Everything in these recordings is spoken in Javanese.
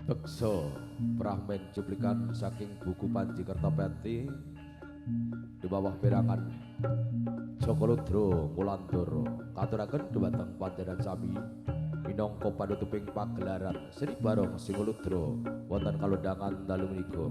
Beksa Prahmen cuplikan saking buku Panji Kertapati di bawah perangan Joko Ludro Wulandara katuraken dhumateng panjenengan sami minangka panutuping pagelaran Sri Barong Singoludra wonten kalodhangan dalu menika.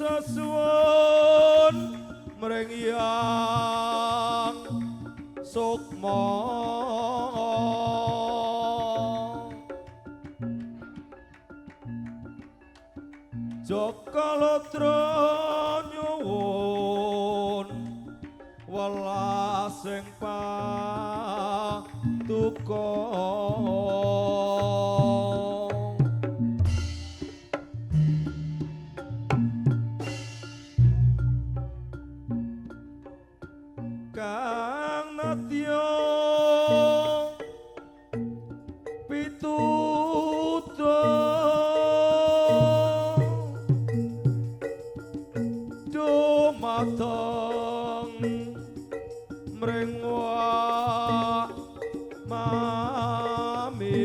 sesuwun mring yang sukma Jokalotra nyuwun welas ing patuko Kang Natya dumateng mring mami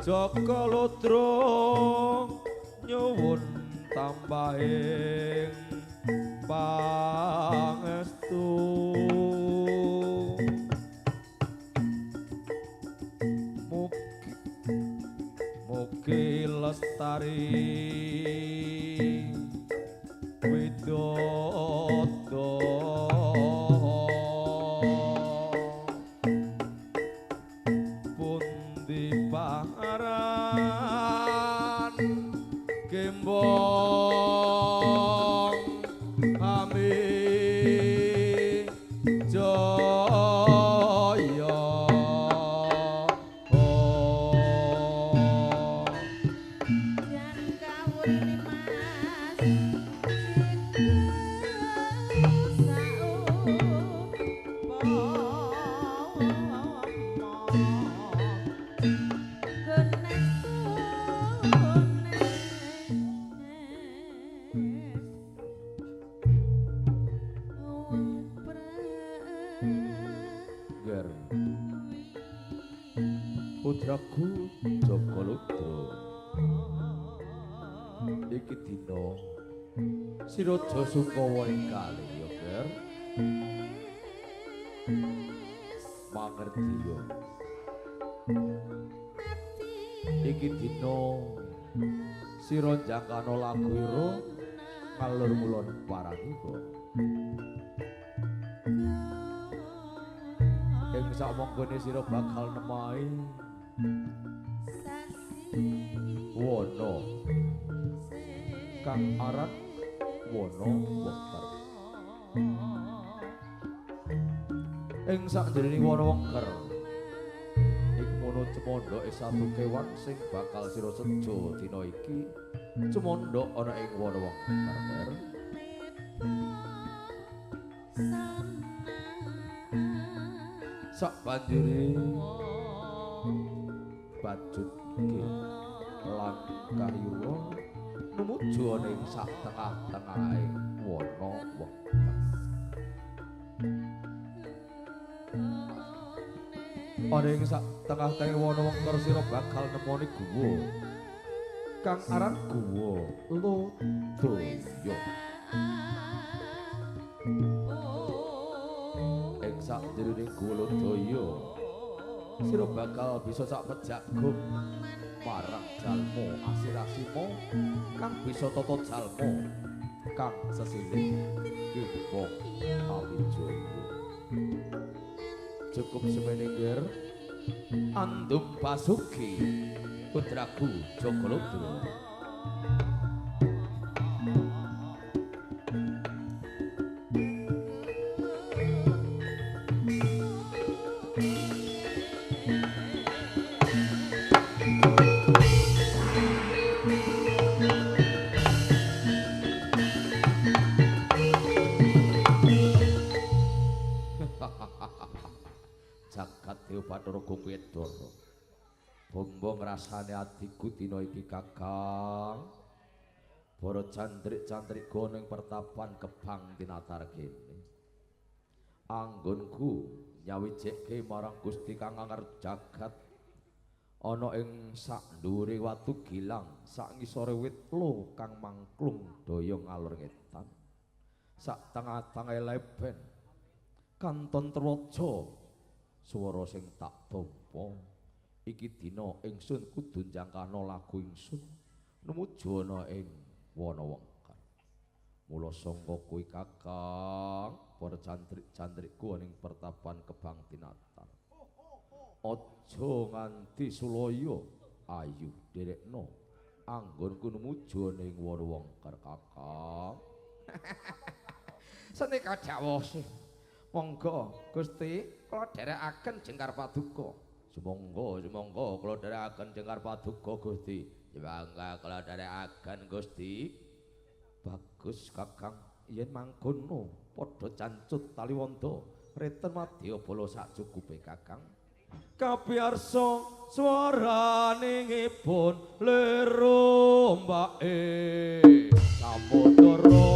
Jokalotra nyuwun tambahing pangestu mugi lestari widodo pundi paran kembong ami jaya putraku Jokalotra iki dina siraja Sukawa ing kalih ya Ger mangerti yo iki dina sira jangkana lagu ira ngalur mulon paranika ing samonggone sira bakal nemahi wana kang aran wana wengker ing sakjroning wana wengker iku mono cemondoke satu kewan sing bakal sira sejo dina iki cemondok ana ing wana wengker sak banjure bajut iki lan kayuwa numuju ana ing sak tengah-tengahe wana wengker ana ing sak tengah-tengahe wana wengker sira bakal nemoni guwa kang aran guwa Lodaya ing sakjroning guwa Lodaya sira bakal bisa sak pejagum marang jalma asir-asima kang bisa tata jalma kang sesilih kembang awijaya cukup semene Ger andum pasuki putraku Jokalotra Bathara Gopedara bombo ngrasane atiku dina iki Kakang para cantrik-cantrik ning pertapan Kebang tinatar kene anggonku nyawijeke marang Gusti kang ngarep jagat ana ing sak ndhuwure watu gilang sak ngisore wit lo kang mangklung daya ngalor ngetan sak tengah-tengahe leben kanton trewaja swara sing tak tampa iki dina ingsun kudu njangkana lagu ingsun numuju ana ing wana wengkar mula sangka kuwi Kakang para cantrik-cantrikku ning pertapan Kebang Tinatar aja nganti sulaya ayu derekno anggonku numuju ning wana wengkar Kakang Senika dawuh monggo Gusti kula dherekaken Jengkar Paduka. Sumangga kula dherekaken Jengkar Paduka Gusti. Sumangga kula dherekaken Gusti. Bagus Kakang, yen mangkono padha cancut taliwonda reten madya bala sacukupe Kakang. Kapiyarsa swaraningipun lero mbake samudra.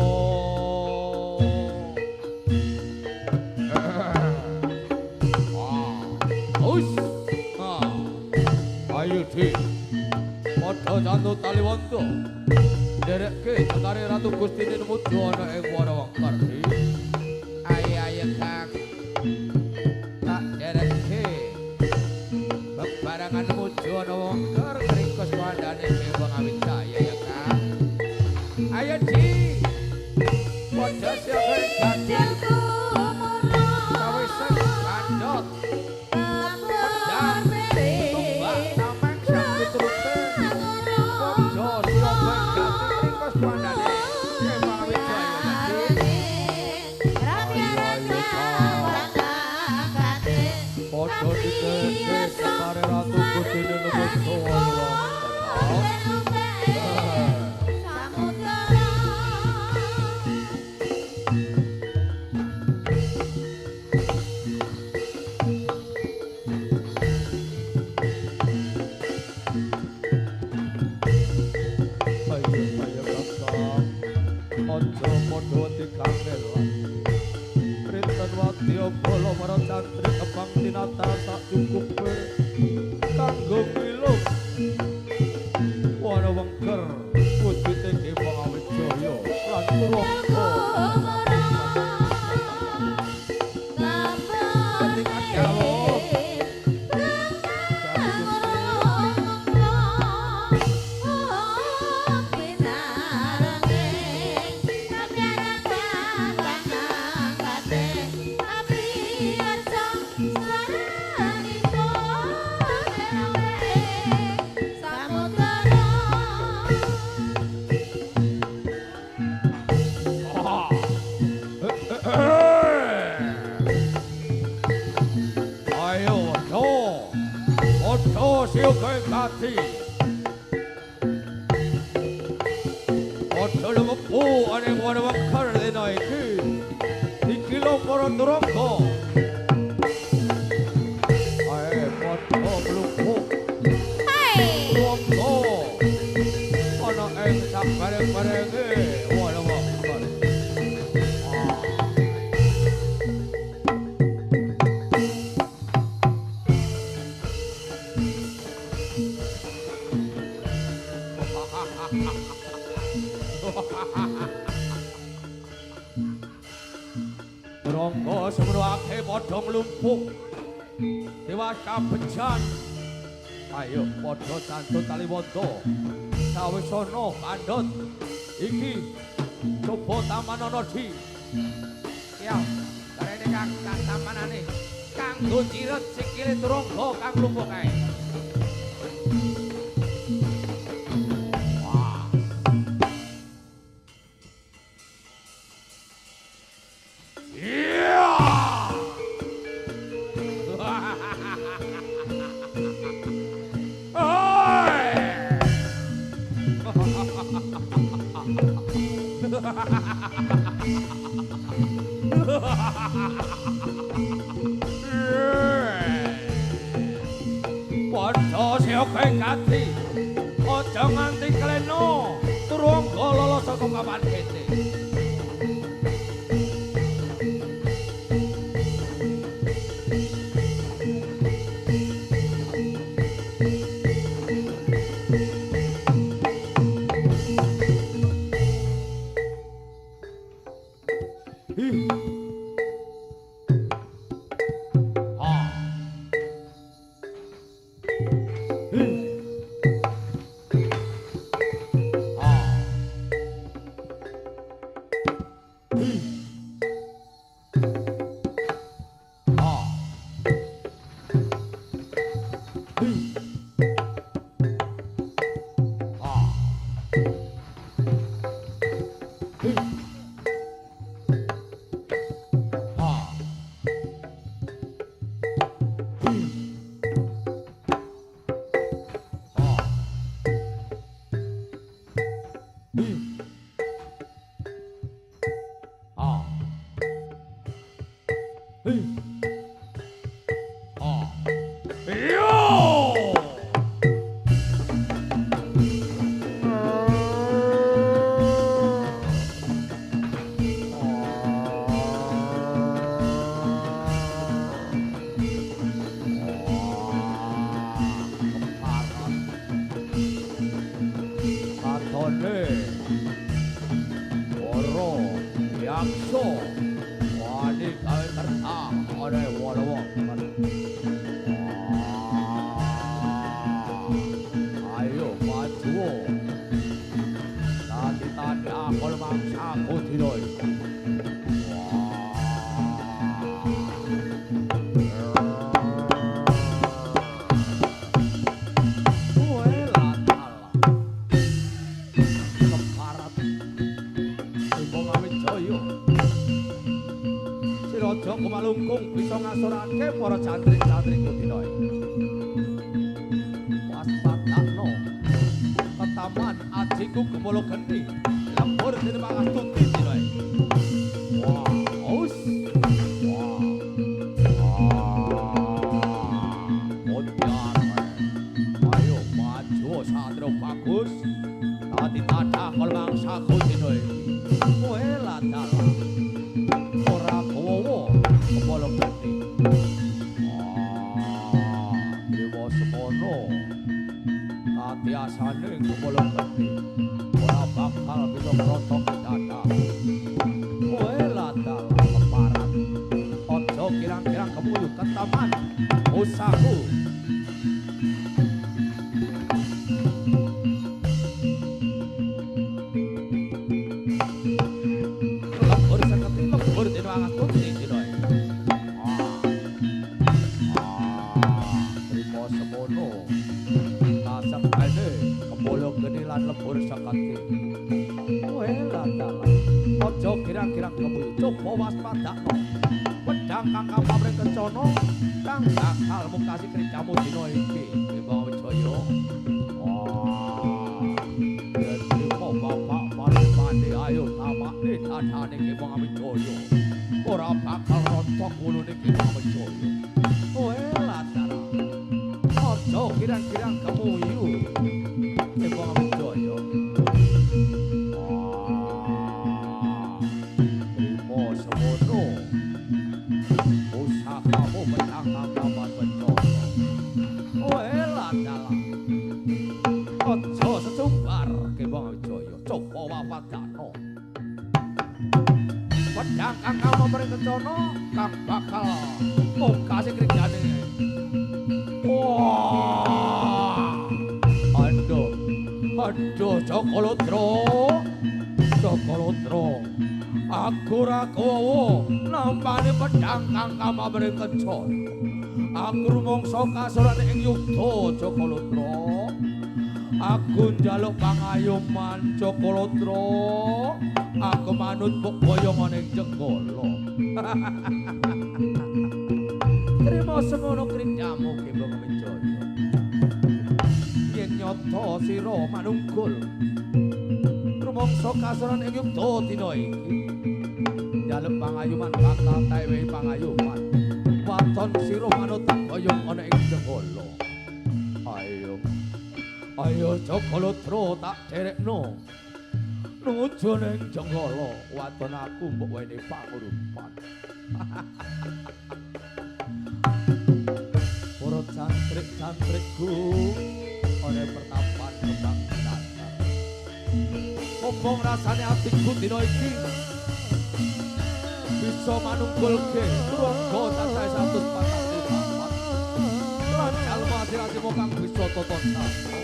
Ayo di padha cantu taliwonda nderekke Jengkare Ratu Gustine numuju ana ing wana wengkar. Ayo Kang tak nderekke bebarengan numuju ana wengkar ngringkos kandhane Dewa Ngawitaya ya Kang. Ayo di padha siaga ganti sawise kandhot Jengkare Ratu Gustine numuju ana bala para cantrik Kebang Tinatar sak cukupe kanggo milung wana wengker wujute Dewa Ngawitaya lan Purwaka. Kati padha lumebu ana ing wana wengkar dina iki dikila para turangga ae padha mlumpuk turangga ana ing sabareng-barenge wana wengkar. Turangga semono akeh padha mlumpuk dewasa bejan. Ayo padha cantut taliwonda sawisana kandhut iki coba tamanana di ya karene kang tamanane kanggo jiret sikile turangga kang mlumpuk kae. Padha sioke kati aja nganti kleno turangga lolos saka kapan kete. Kumalungkung bisa ngasorake para cantrik-cantrik dina iki. Waspadakno ketaman ajiku gemolo geni lembur dene mangastuti dina iki. Wah, aus. Wah. Modar. Ayo maju satrio bagus. Tadi tadah kol mangsaku dina iki. Kowe ladala. Ora kowo kepala geni. Dewa semono katiasane kepala geni ora bakal bisa ngrotok dadah. Kowe ladal keparat ojo kirang-kirang kemuyu ketaman usahaku. Lembur dene wangastuti dina iki. Trimo semono kasektene kepala geni lan lembur sakati. Kowe ladal aja kirang-kirang kemuyu coba waspadakno pedhang kang pamrih kencana kang bakal mungkasi kricamu dina iki Bima Wijaya. Yen trimo bapak Paripati ayo tamakne dadane Bima Wijaya ora bakal rontok wulune Bima Wijaya. Kowe ladal aja kirang-kirang kemuyu Bima Wijaya. Trimo semono usahamu menangkap kapan bencana. Kowe ladal aja sesumbar Bima Wijaya coba wapadakno pedhang kang pamrih kencana kang bakal mungkasi krijane. Wah, aduh Cokolodro, aku ra kowo nampane pedhang kang pamrih kencana. Aku rumangsa kasorane ing yudha Cokolodro. Aku njaluk pangayoman Cokolodro. Aku manut mbok boyongan ing jenggala. Trimo semono krincamu Bima Wijaya. Yen nyata sira manungkul rumangsa kasoran ing yudha dina iki. Njaluk pangayoman bakal tawe pangayoman. Waton sira manut boyong ana ing jenggala. Ayo Cokolodro tak derekno. Nuju ning jenggala waton aku mbok wene pangurupan. Para cantrik-cantrikku ana pertapan kembang datar. Mumpung rasane atiku dina iki bisa manunggulke turangga cacahe 144 lan jalma asir-asir kang bisa toton sapa.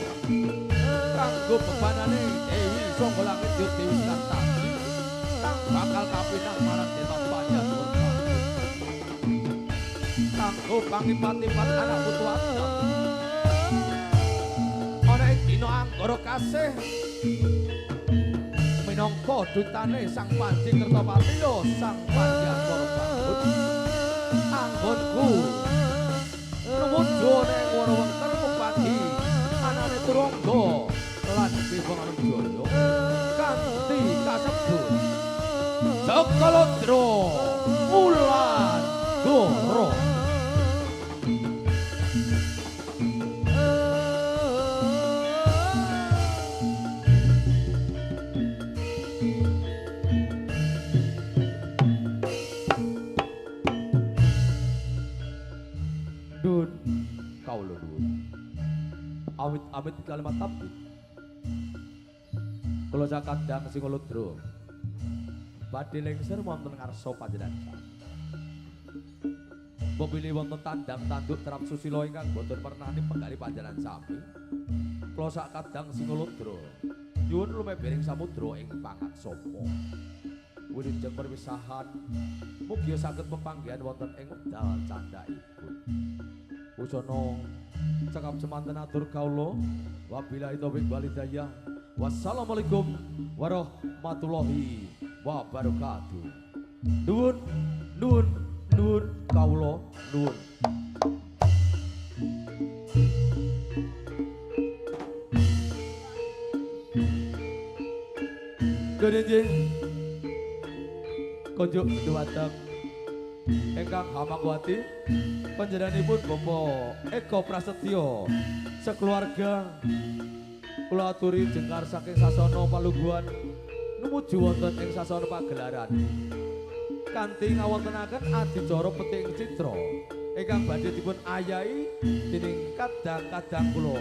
Kanggo bebanane Dewi Sangga Langit ya Dewi Skartati kang bakal kapinang marang Desa Panjangurta. Kanggo pangipat-ipat anak putu Adam. Ana ing dina Anggara Kasih minangka dutane Sang Panji Kertapati ya Sang Panjangurta. Anggonku numuju ning Warawengker Mupati anane Turangga lan Bima Wijaya kanthi kasebut Cokolodro Wulan Goro. Dun, kau lo dun. Amit-amit kalimat tabit. Kalau sakadang sing uludra. Badhe lengser wonten ngarsa panjenengan. Pepilih wonten tandang tanduk terap susila ingkang boten pernani penggali panjenengan sami. Kula sakadang sing uludra. Nyuwun lumebering samudra ing pangaksama. Wilujeng perpisahan mugi saged pepanggihan wonten ing wekdal candhaipun. Usana cekap semanten atur kawula wabillahi taufiq wal hidayah. Wassalamualaikum warahmatullahi wabarakatuh. Nuwun kawula nuwun. Kedenjing konjuk dumateng ingkang Hamakwati panjenenganipun Bapak Eko Prasetyo sekeluarga kula aturi jengkar saking sasana palungguhan numuju wonten ing sasana pagelaran kanthi ngawontenaken adicara peting citra ingkang badhe dipun ayahi dening kadang-kadang kula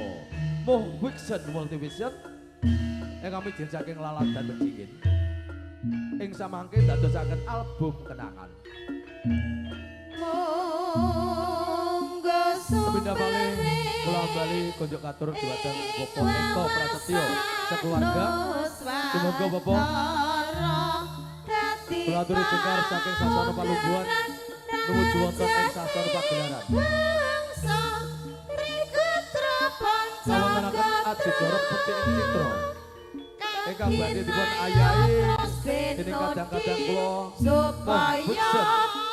Moh Wixen Multivision ingkang mijil saking lalat dan becingin ing samangke dadosaken album kenangan. Monggo sepindah malih kula bali konjuk katur dhumateng Bapak Eko Prasetyo sekeluarga. Semoga Bapak kula aturi jengkar saking sasana palungguhan numuju wonten ing sasana pagelaran. Ngawontenaken adicara petik citra ingkang badhe dipun ayahi dening kadang-kadang kula supaya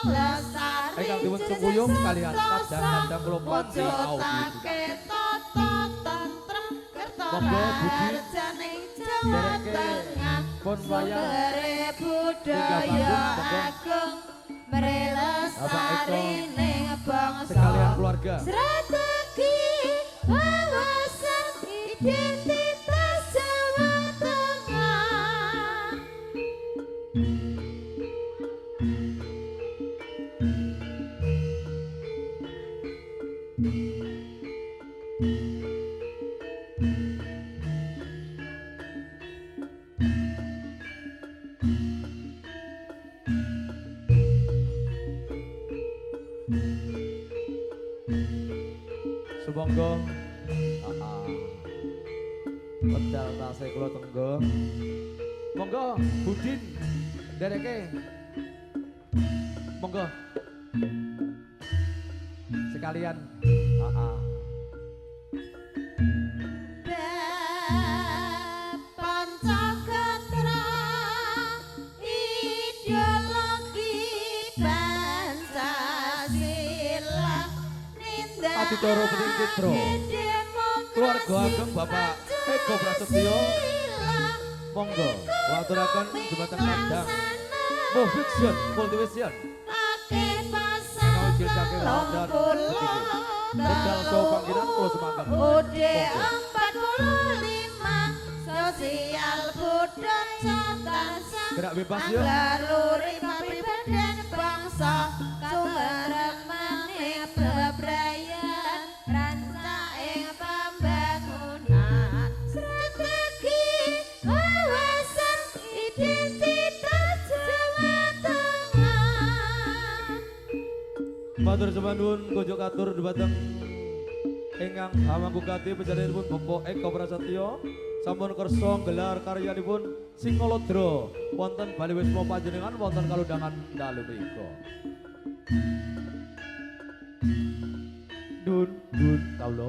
lestari ingkang dipun sungkuyung kalian kadang-kadang kula panci audio. Monggo Budi dereke pun wayah budaya agung melestari ning bangsa sekalian keluarga. Strategi wawasan identitas Jawa Tengah. Subangga pedal tasih kula tenggo. Monggo Budin dereke. Monggo. Sekalian Pancakatra ideologi Pancasila Aditoro Peting Citra keluarga ageng Bapak Eko Prasetyo. Monggo waturaken dhumateng kadang Moh Wixen Multivision ingkang saking lawan sedikit bedal saha panggilan kula semanten OD 45 sosial budaya tansah gerak bebas ya ngaluri pribadian bangsa sumber maning bebrayan rancaing pembangunan strategi wawasan identitas Jawa Tengah. Matur nuwun konjuk katur dhumateng ingkang hamangkukati panjenenganipun Bapak Eko Prasetyo sampun kersa gelar karyanipun Singalodra wonten Bali Wisma panjenengan wonten kalundangan dalu mriku. Dun kawula.